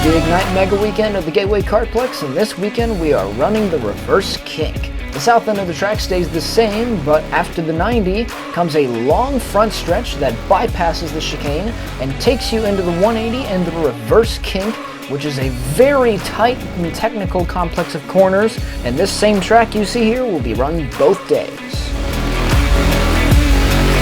the Ignite Mega Weekend of the Gateway Kartplex, and this weekend we are running the reverse kink. The south end of the track stays the same, but after the 90 comes a long front stretch that bypasses the chicane and takes you into the 180 and the reverse kink, which is a very tight and technical complex of corners, and this same track you see here will be run both days.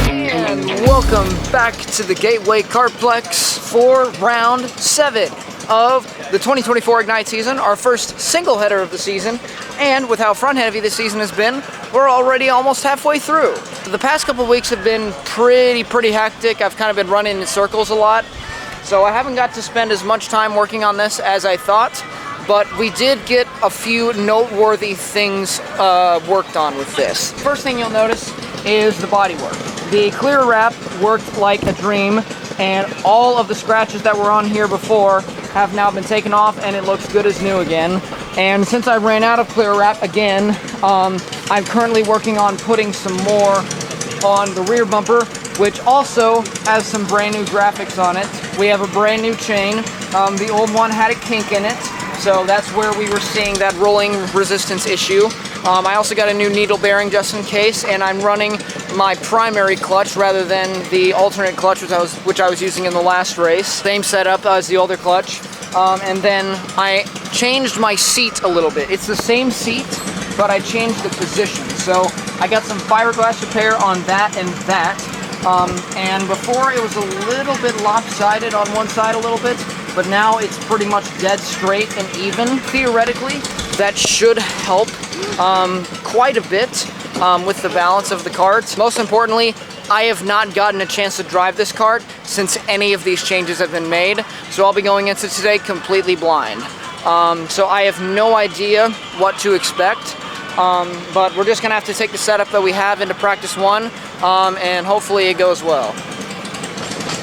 And welcome back to the Gateway Kartplex for round 7 of the 2024 Ignite season, our first single header of the season, and with how front heavy this season has been, we're already almost halfway through. The past couple of weeks have been pretty hectic. I've kind of been running in circles a lot, so I haven't got to spend as much time working on this as I thought, but we did get a few noteworthy things worked on with this. First thing you'll notice is the bodywork. The clear wrap worked like a dream, and all of the scratches that were on here before have now been taken off, and it looks good as new again. And since I ran out of clear wrap again, I'm currently working on putting some more on the rear bumper, which also has some brand new graphics on it. We have a brand new chain. The old one had a kink in it, so that's where we were seeing that rolling resistance issue. I also got a new needle bearing just in case, and I'm running my primary clutch rather than the alternate clutch which I was using in the last race. Same setup as the older clutch. And then I changed my seat a little bit. It's the same seat, but I changed the position. So I got some fiberglass repair on that and that. And before it was a little bit lopsided on one side a little bit, but now it's pretty much dead straight and even. Theoretically, that should help quite a bit with the balance of the kart. Most importantly, I have not gotten a chance to drive this kart since any of these changes have been made, so I'll be going into today completely blind. So I have no idea what to expect, but we're just gonna have to take the setup that we have into practice 1, and hopefully it goes well.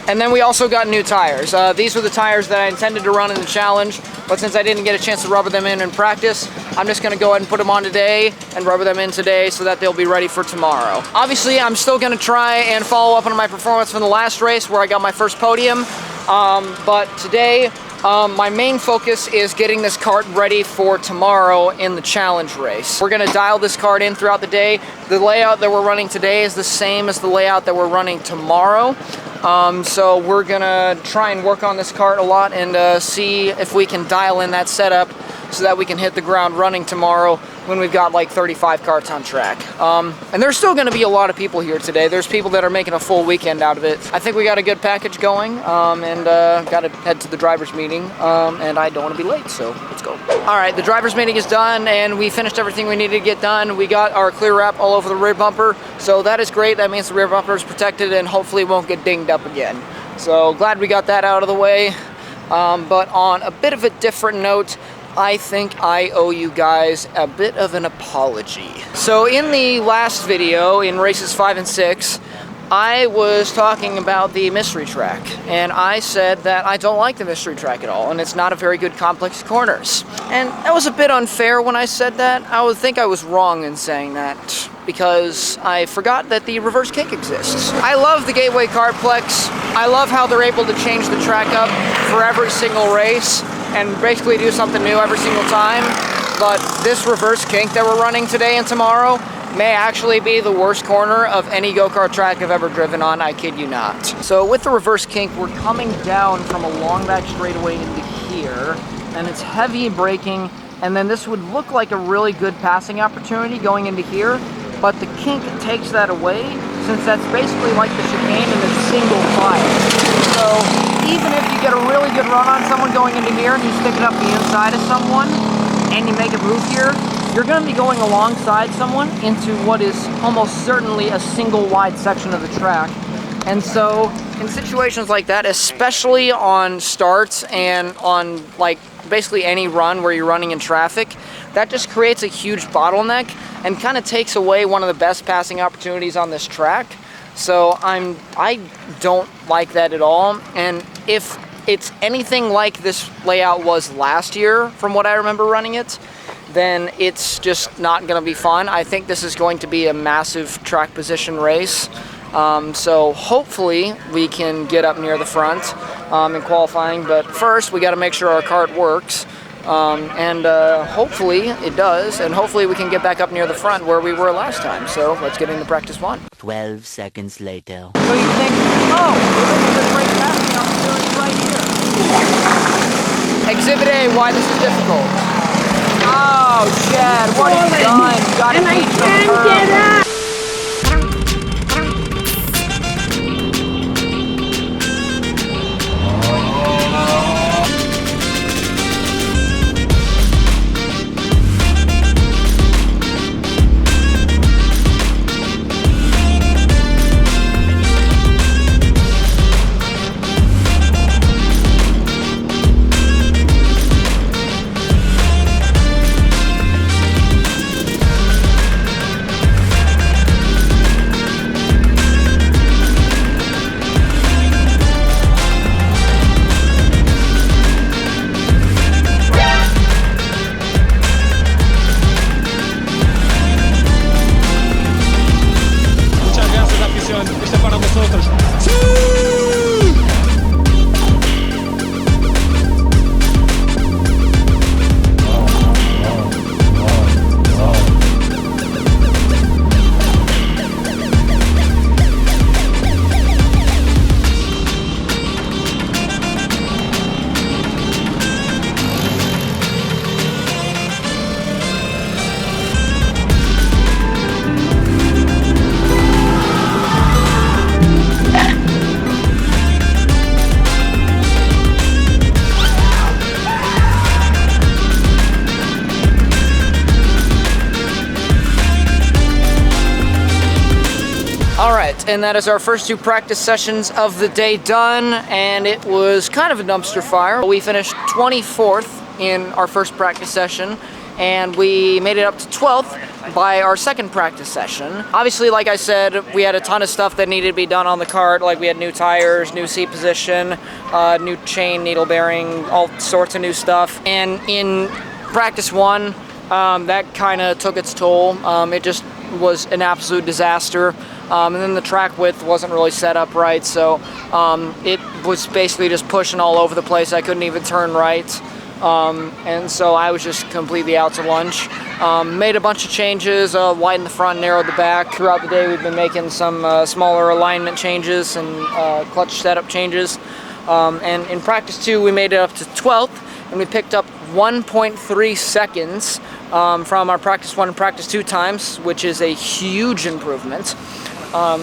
And then we also got new tires. These were the tires that I intended to run in the challenge, but since I didn't get a chance to rubber them in practice, I'm just gonna go ahead and put them on today and rubber them in today so that they'll be ready for tomorrow. Obviously, I'm still gonna try and follow up on my performance from the last race where I got my first podium, but today, my main focus is getting this kart ready for tomorrow in the challenge race. We're gonna dial this kart in throughout the day. The layout that we're running today is the same as the layout that we're running tomorrow. So we're gonna try and work on this kart a lot and see if we can dial in that setup so that we can hit the ground running tomorrow when we've got like 35 karts on track. And there's still gonna be a lot of people here today. There's people that are making a full weekend out of it. I think we got a good package going, and gotta head to the driver's meeting, and I don't wanna be late, so let's go. All right, the driver's meeting is done, and we finished everything we needed to get done. We got our clear wrap all over the rear bumper, so that is great. That means the rear bumper is protected and hopefully won't get dinged up again. So glad we got that out of the way. But on a bit of a different note, I think I owe you guys a bit of an apology. So in the last video, in races 5 and 6, I was talking about the mystery track, and I said that I don't like the mystery track at all, and it's not a very good complex corners. And that was a bit unfair when I said that. I would think I was wrong in saying that, because I forgot that the reverse kink exists. I love the Gateway Kartplex. I love how they're able to change the track up for every single race, and basically do something new every single time. But this reverse kink that we're running today and tomorrow may actually be the worst corner of any go-kart track I've ever driven on, I kid you not. So with the reverse kink, we're coming down from a long back straightaway into here, and it's heavy braking, and then this would look like a really good passing opportunity going into here, but the kink takes that away, since that's basically like the chicane in a single file. So even if you get a really good run on someone going into here and you stick it up the inside of someone and you make it move here, you're going to be going alongside someone into what is almost certainly a single wide section of the track. And so in situations like that, especially on starts and on like basically any run where you're running in traffic, that just creates a huge bottleneck and kind of takes away one of the best passing opportunities on this track. So I don't like that at all. And if it's anything like this layout was last year, from what I remember running it, then it's just not going to be fun. I think this is going to be a massive track position race, So hopefully we can get up near the front in qualifying, but first we got to make sure our kart works. And hopefully it does, and hopefully we can get back up near the front where we were last time. So let's get into practice 1. 12 seconds later. So you think, oh, we're just right past me, I'm doing it right here. Exhibit A, why this is difficult. Oh, Chad, what have you done? You got to beat the curve. Este para vosotros. Alright, and that is our first 2 practice sessions of the day done, and it was kind of a dumpster fire. We finished 24th in our first practice session, and we made it up to 12th by our second practice session. Obviously, like I said, we had a ton of stuff that needed to be done on the kart, like we had new tires, new seat position, new chain, needle bearing, all sorts of new stuff. And in practice 1, that kind of took its toll. It just was an absolute disaster. And then the track width wasn't really set up right, so it was basically just pushing all over the place. I couldn't even turn right, and so I was just completely out to lunch. Made a bunch of changes, widened the front, narrowed the back. Throughout the day we've been making some smaller alignment changes and clutch setup changes. And in practice 2 we made it up to 12th, and we picked up 1.3 seconds from our practice 1 and practice 2 times, which is a huge improvement.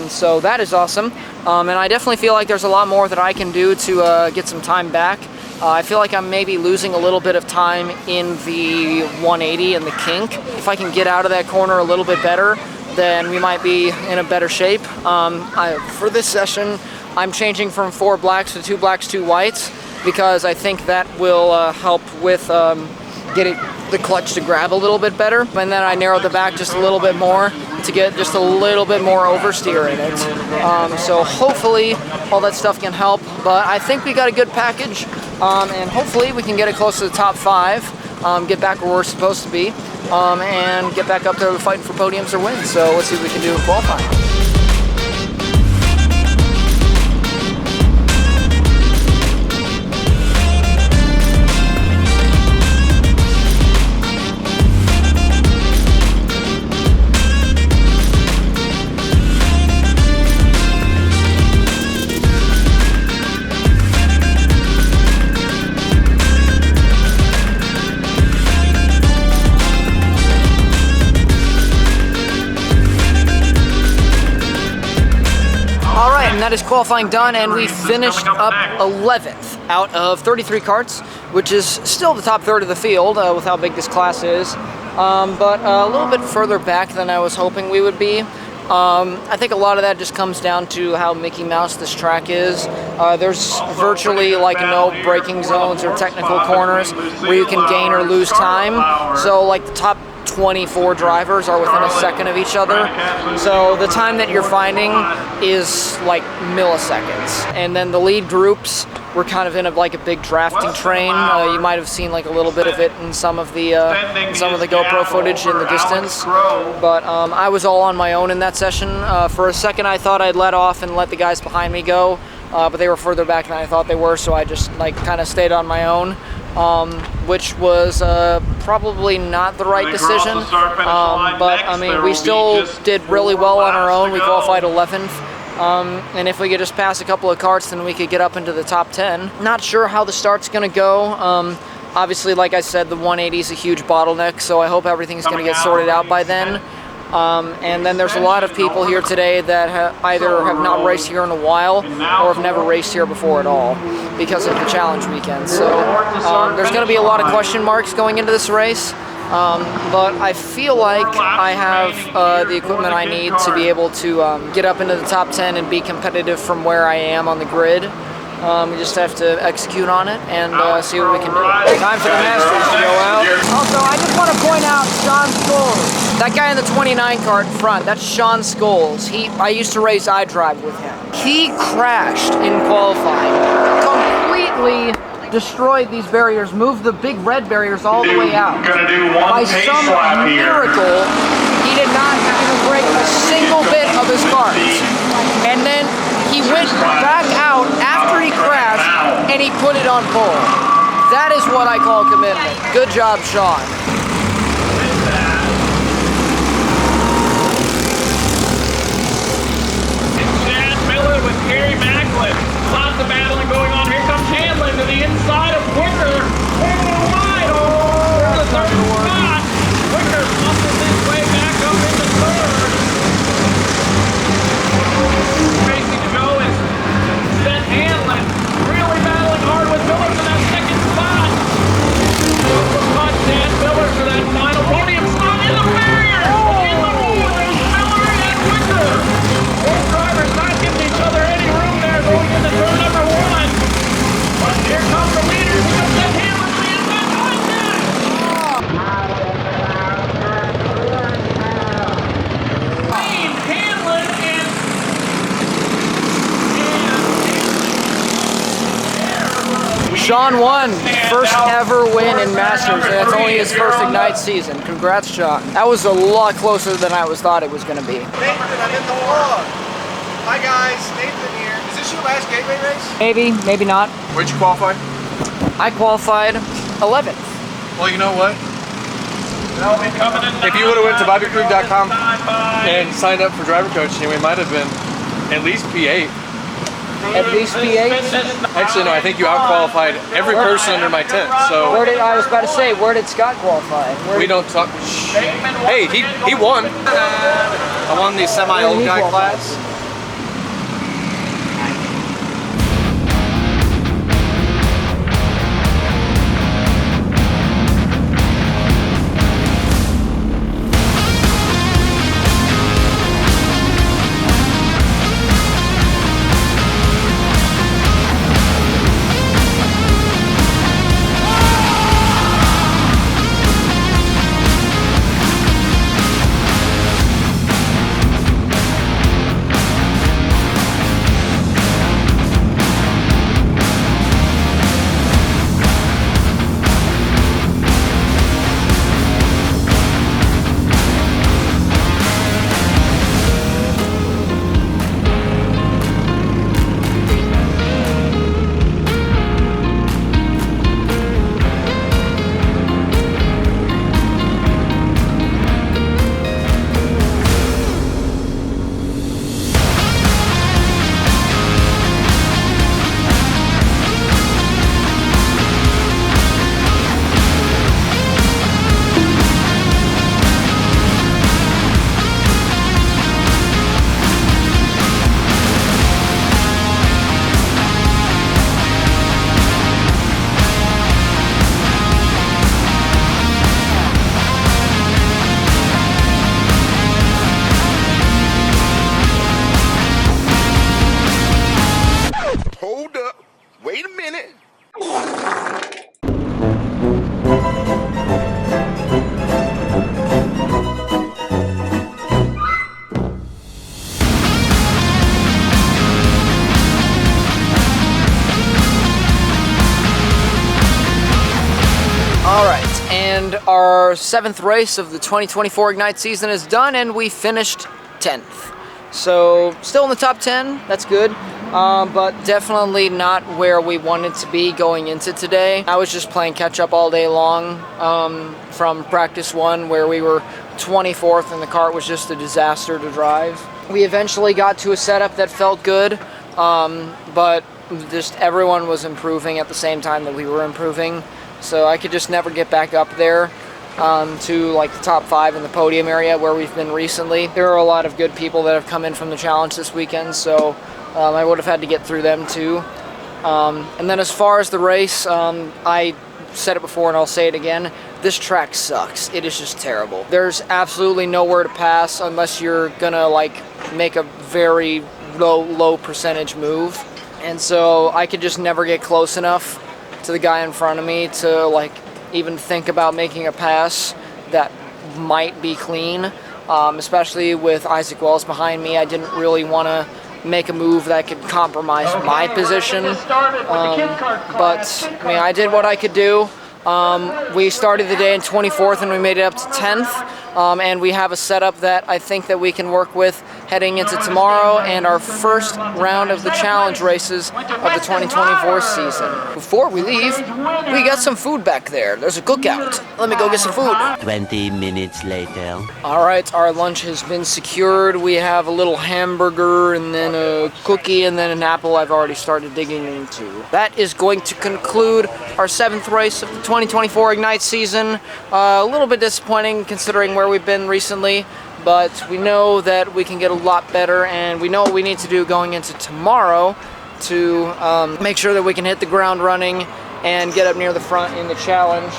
So that is awesome, and I definitely feel like there's a lot more that I can do to get some time back. I feel like I'm maybe losing a little bit of time in the 180 and the kink. If I can get out of that corner a little bit better, then we might be in a better shape. For this session, I'm changing from 4 blacks to 2 blacks, 2 whites, because I think that will help with getting the clutch to grab a little bit better. And then I narrowed the back just a little bit more to get just a little bit more oversteer in it. So hopefully all that stuff can help, but I think we got a good package, and hopefully we can get it close to the top 5, get back where we're supposed to be, and get back up there fighting for podiums or wins. So let's see what we can do in qualifying. And that is qualifying done, and we finished up 11th out of 33 karts, which is still the top third of the field with how big this class is, but a little bit further back than I was hoping we would be. I think a lot of that just comes down to how Mickey Mouse this track is. There's virtually like no braking zones or technical corners where you can gain or lose time. So like the top 24 drivers are within a second of each other. So the time that you're finding is like milliseconds. And then the lead groups were kind of in like a big drafting train. You might have seen like a little bit of it in some of the GoPro footage in the distance. But I was all on my own in that session. For a second I thought I'd let off and let the guys behind me go, but they were further back than I thought they were, so I just like kind of stayed on my own. Which was probably not the right decision, but I mean, we still did really well on our own. We qualified 11th, and if we could just pass a couple of karts, then we could get up into the top 10. Not sure how the start's gonna go. Obviously, like I said, the 180 is a huge bottleneck, so I hope everything's gonna get sorted out by then. And then there's a lot of people here today that either have not raced here in a while or have never raced here before at all because of the challenge weekend. So there's going to be a lot of question marks going into this race, but I feel like I have the equipment I need to be able to get up into the top 10 and be competitive from where I am on the grid. We just have to execute on it and see what we can do. Time for the Masters to go out. Also, I just want to point out Sean Scholes. That guy in the 29 car in front, that's Sean Scholes. I used to race iDrive with him. He crashed in qualifying. Completely destroyed these barriers, moved the big red barriers all the way out. By some miracle, he did not even break a single bit of his carts. And then he went back out after he crashed and he put it on pole. That is what I call commitment. Good job, Sean. Chad Miller with Kerry Macklin. Lots of battling going on. Here comes Hanlon to the inside of Wicker. Wide for the third spot. Wicker muscles his way back up into third. Racing to go is Seth Hanlon. Really battling hard with Miller for that second spot. Chad Miller for that final podium spot in the barrier. In the woods, Miller and Wicker. Both drivers not giving each other any room there going into turn number 1. But here comes the leaders. We got Seth Hanlon to the inside. Hanlon and Sean won. First ever win in Masters, and that's only his first Ignite season. Congrats, Sean. That was a lot closer than I thought it was going to be. Nathan, I'm in the vlog. Hi guys, Nathan here. Is this your last Gateway race? Maybe, maybe not. Where'd you qualify? I qualified 11th. Well, you know what? if you would've went to bobbykrug.com and signed up for driver coaching, we might have been at least P8. At least P8? Actually, no, I think you out-qualified every person under my tent, so... I was about to say, where did Scott qualify? We don't talk... Hey, he won. I won the semi-old guy class. All right, and our 7th race of the 2024 Ignite season is done, and we finished 10th. So still in the top 10, that's good, but definitely not where we wanted to be going into today. I was just playing catch up all day long from practice 1, where we were 24th and the kart was just a disaster to drive. We eventually got to a setup that felt good, but just everyone was improving at the same time that we were improving. So I could just never get back up there to like the top 5 in the podium area where we've been recently. There are a lot of good people that have come in from the challenge this weekend, so I would have had to get through them too. And then as far as the race, I said it before and I'll say it again, this track sucks. It is just terrible. There's absolutely nowhere to pass unless you're gonna like make a very low percentage move. And so I could just never get close enough to the guy in front of me to like even think about making a pass that might be clean, especially with Isaac Wells behind me. I didn't really want to make a move that could compromise my position, but I mean, I did what I could do. We started the day in 24th and we made it up to 10th, and we have a setup that I think that we can work with heading into tomorrow and our first round of the challenge races of the 2024 season. Before we leave, we got some food back there. There's a cookout. Let me go get some food. 20 minutes later. All right, our lunch has been secured. We have a little hamburger and then a cookie and then an apple I've already started digging into. That is going to conclude our 7th race of the 2024 Ignite season. A little bit disappointing considering where we've been recently, but we know that we can get a lot better, and we know what we need to do going into tomorrow to make sure that we can hit the ground running and get up near the front in the challenge,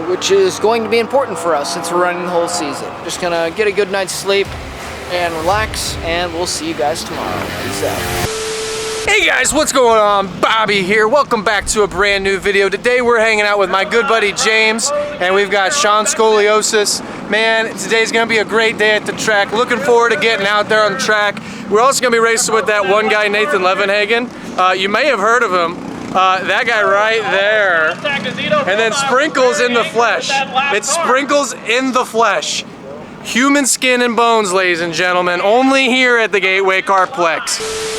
which is going to be important for us since we're running the whole season. Just gonna get a good night's sleep and relax, and we'll see you guys tomorrow. Peace out. Hey guys, what's going on? Bobby here. Welcome back to a brand new video. Today we're hanging out with my good buddy James, and we've got Sean Scoliosis. Man, today's gonna be a great day at the track. Looking forward to getting out there on the track. We're also gonna be racing with that one guy, Nathan Levenhagen. You may have heard of him. That guy right there. And then Sprinkles in the flesh. It's Sprinkles in the flesh. Human skin and bones, ladies and gentlemen. Only here at the Gateway Kartplex.